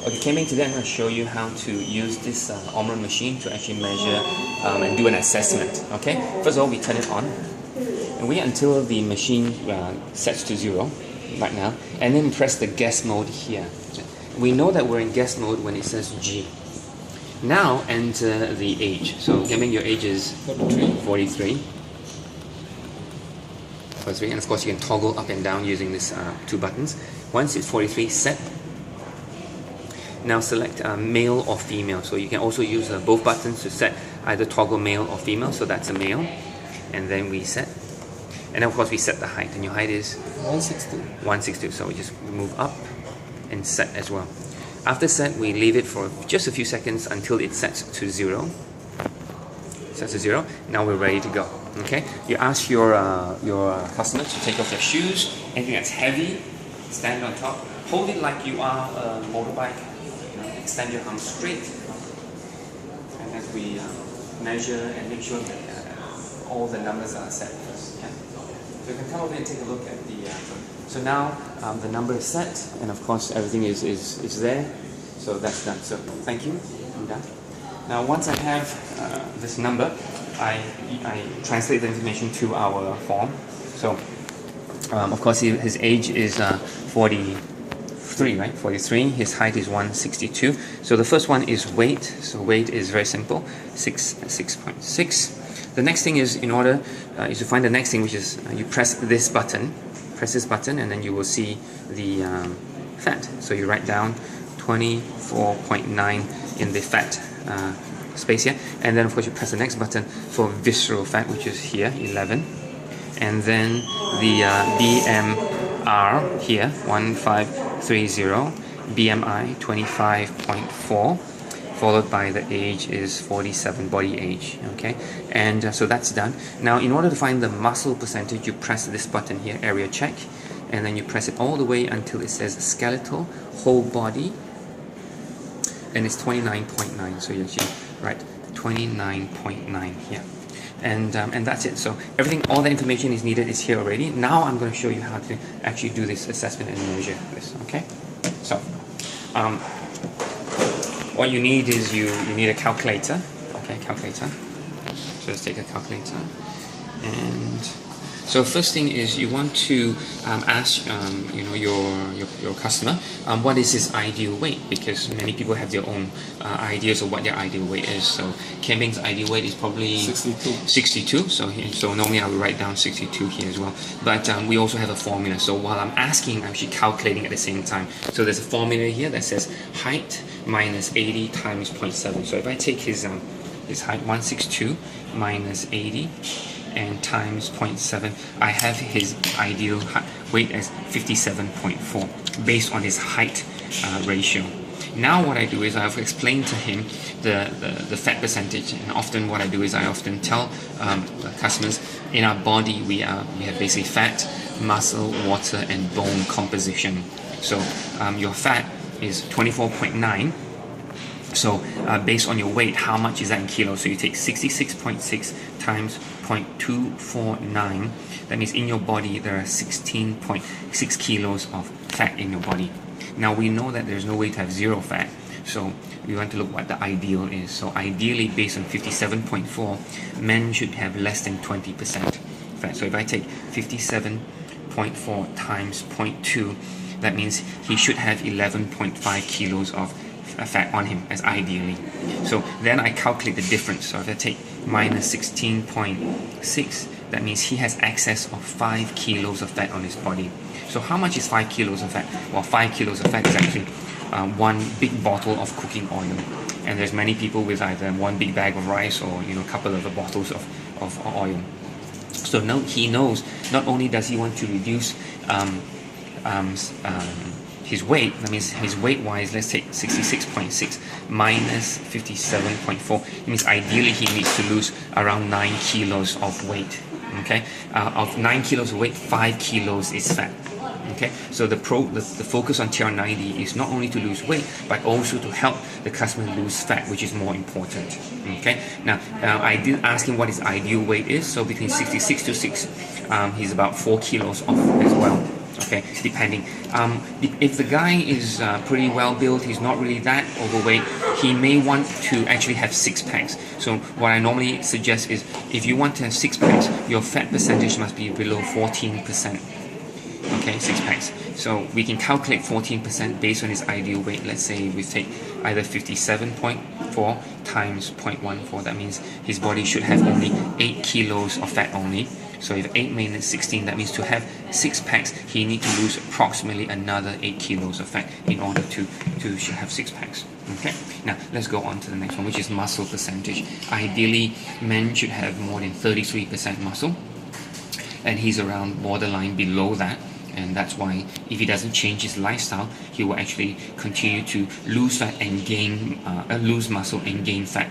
Okay, Kei Ming, today I'm going to show you how to use this Omron machine to actually measure and do an assessment. Okay, first of all, we turn it on and wait until the machine sets to 0 right now, and then press the guess mode here. We know that we're in guess mode when it says G. Now enter the age. So Kei Ming, your age is 43. And of course you can toggle up and down using these two buttons. Once it's 43, set. Now select male or female. So you can also use both buttons to set either toggle male or female. So that's a male. And then we set. And of course we set the height. And your height is 162. 162. So we just move up and set as well. After set, we leave it for just a few seconds until it sets to 0. Sets to 0. Now we're ready to go. Okay. You ask your customer to take off their shoes. Anything that's heavy, stand on top. Hold it like you are a motorbike. Extend your arms straight. And as we measure and make sure that all the numbers are set first. Yeah? So you can come over and take a look at the. So now the number is set, and of course everything is there. So that's done. So thank you. I'm done. Now once I have this number, I translate the information to our form. So of course his age is 43, right? 43. His height is 162. So the first one is weight. So weight is very simple, 6.6. The next thing is is to find the next thing, which is you press this button. Press this button, and then you will see the fat. So you write down 24.9 in the fat space here, and then of course you press the next button for visceral fat, which is here 11, and then the BMR here 1530, BMI 25.4, followed by the age is 47, body age. Okay, and so that's done. Now in order to find the muscle percentage, you press this button here, area check, and then you press it all the way until it says skeletal whole body, and it's 29.9. So you actually write 29.9 here, and that's it. So everything, all the information is needed is here already. Now I'm going to show you how to actually do this assessment and measure this. Okay, so what you need is you need a calculator. Okay, calculator. So let's take a calculator. And so first thing is you want to ask your customer what is his ideal weight, because many people have their own ideas of what their ideal weight is. So Kei Ming's ideal weight is probably 62. So normally I will write down 62 here as well. But we also have a formula. So while I'm asking, I'm actually calculating at the same time. So there's a formula here that says height minus 80 times 0.7. So if I take his height 162 minus 80 and times 0.7, I have his ideal weight as 57.4 based on his height ratio. Now what I do is I've explained to him the fat percentage, and often what I do is I often tell customers, in our body we have basically fat, muscle, water and bone composition. So your fat is 24.9. So based on your weight, how much is that in kilos? So you take 66.6 times 0.249. That means in your body there are 16.6 kilos of fat in your body. Now we know that there's no way to have zero fat, so we want to look what the ideal is. So ideally, based on 57.4, men should have less than 20% fat. So if I take 57.4 times 0.2, that means he should have 11.5 kilos of fat on him as ideally. So then I calculate the difference. So if I take minus 16.6, that means he has excess of 5 kilos of fat on his body. So how much is 5 kilos of fat? Well, 5 kilos of fat is actually one big bottle of cooking oil. And there's many people with either one big bag of rice or a couple of bottles of oil. So now he knows, not only does he want to reduce his weight, that means his weight wise, let's take 66.6 minus 57.4. It means ideally he needs to lose around 9 kilos of weight. Okay, of 9 kilos of weight, 5 kilos is fat. Okay, so the focus on TR90 is not only to lose weight, but also to help the customer lose fat, which is more important. Okay, now I did ask him what his ideal weight is. So between 66 to 6, he's about 4 kilos off as well. Okay, depending. If the guy is pretty well built, he's not really that overweight, he may want to actually have 6 packs. So what I normally suggest is, if you want to have 6 packs, your fat percentage must be below 14%. Okay, 6 packs. So we can calculate 14% based on his ideal weight. Let's say we take either 57.4 times 0.14. That means his body should have only 8 kilos of fat only. So if 8 minus 16, that means to have 6 packs, he needs to lose approximately another 8 kilos of fat in order to have 6 packs. Okay. Now let's go on to the next one, which is muscle percentage. Ideally, men should have more than 33% muscle, and he's around borderline below that. And that's why if he doesn't change his lifestyle, he will actually continue to lose fat and gain, lose muscle and gain fat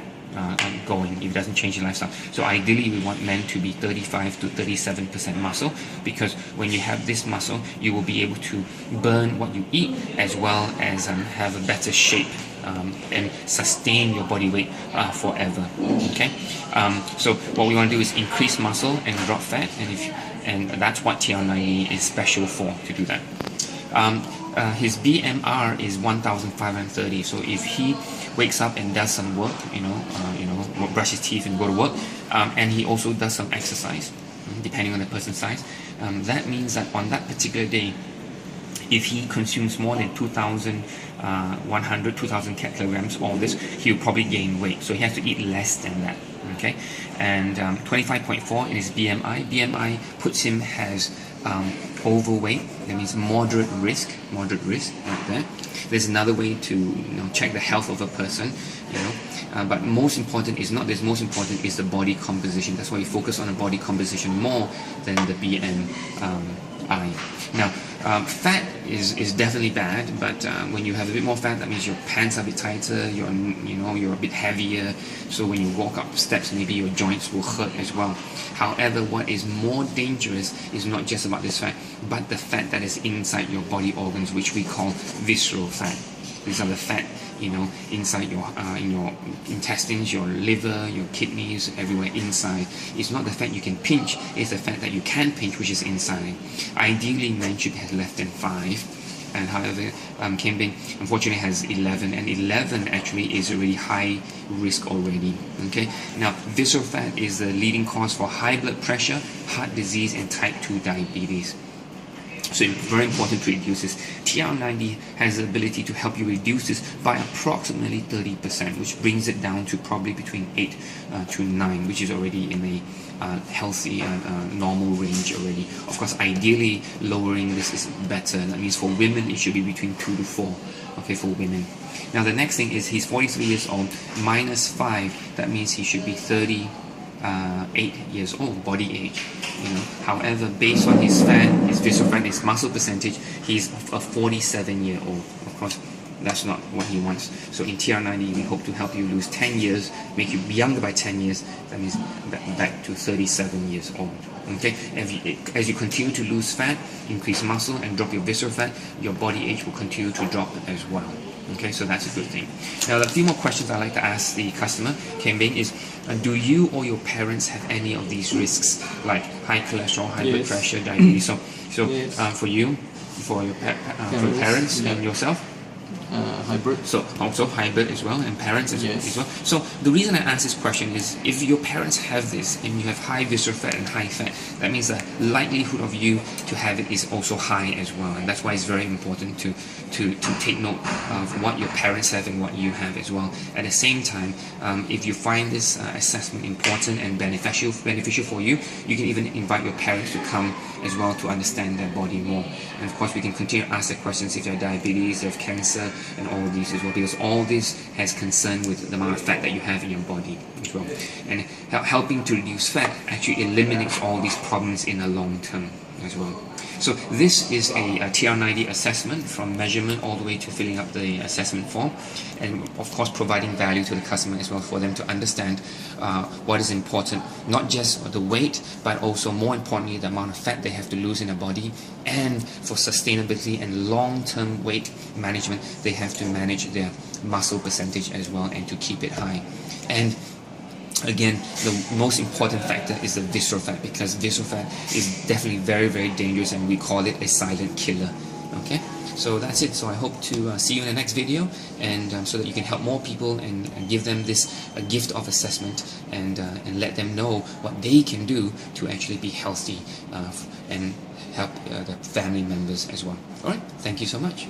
going if he doesn't change his lifestyle. So ideally, we want men to be 35 to 37% muscle, because when you have this muscle, you will be able to burn what you eat, as well as have a better shape and sustain your body weight forever. Okay. So what we want to do is increase muscle and drop fat, and that's what TR90 is special for, to do that. His BMR is 1,530. So if he wakes up and does some work, brush his teeth and go to work, and he also does some exercise, depending on the person's size, that means that on that particular day, if he consumes more than 2,100, 2,000 kilograms, all this, he'll probably gain weight. So he has to eat less than that. Okay, and 25.4 in his BMI. BMI puts him as overweight. That means moderate risk like that. There's another way to check the health of a person, but most important is not this. Most important is the body composition. That's why we focus on the body composition more than the BMI. Now, fat is definitely bad, but when you have a bit more fat, that means your pants are a bit tighter, you're a bit heavier, so when you walk up steps, maybe your joints will hurt as well. However, what is more dangerous is not just about this fat, but the fat that is inside your body organs, which we call visceral fat. These are the fat, inside your in your intestines, your liver, your kidneys, everywhere inside. It's not the fat you can pinch, it's the fat that you can pinch, which is inside. Ideally, men should have less than 5, and however, Kim Bing unfortunately has 11, and 11 actually is a really high risk already. Okay, now visceral fat is the leading cause for high blood pressure, heart disease, and type 2 diabetes. So it's very important to reduce this. TR90 has the ability to help you reduce this by approximately 30%, which brings it down to probably between 8 to 9, which is already in a healthy normal range already. Of course, ideally lowering this is better. That means for women it should be between 2 to 4. Okay, for women. Now the next thing is he's 43 years old, minus 5. That means he should be 38 years old, body age. However, based on his fat, his visceral fat, his muscle percentage, he's a 47-year-old. Of course, that's not what he wants. So in TR90, we hope to help you lose 10 years, make you younger by 10 years. That means back to 37 years old. Okay, as you continue to lose fat, increase muscle, and drop your visceral fat, your body age will continue to drop as well. Okay, so that's a good thing. Now, a few more questions I'd like to ask the customer, Kim Bing, is do you or your parents have any of these risks, like high cholesterol, high blood pressure, diabetes? So for you, for your parents, and yourself? Hybrid. So also hybrid as well, and parents as well. So the reason I ask this question is, if your parents have this and you have high visceral fat and high fat, that means the likelihood of you to have it is also high as well, and that's why it's very important to take note of what your parents have and what you have as well. At the same time, if you find this assessment important and beneficial for you, you can even invite your parents to come as well to understand their body more. And of course, we can continue to ask the questions if you have diabetes, you have cancer, and all these as well, because all this has concern with the amount of fat that you have in your body as well. And helping to reduce fat actually eliminates all these problems in the long term as well. So this is a TR90 assessment, from measurement all the way to filling up the assessment form, and of course providing value to the customer as well, for them to understand what is important, not just the weight, but also more importantly the amount of fat they have to lose in their body, and for sustainability and long-term weight management, they have to manage their muscle percentage as well, and to keep it high. And again, the most important factor is the visceral fat, because visceral fat is definitely very, very dangerous, and we call it a silent killer. Okay, so that's it. So I hope to see you in the next video, and so that you can help more people and give them this gift of assessment, and let them know what they can do to actually be healthy and help the family members as well. Alright, thank you so much.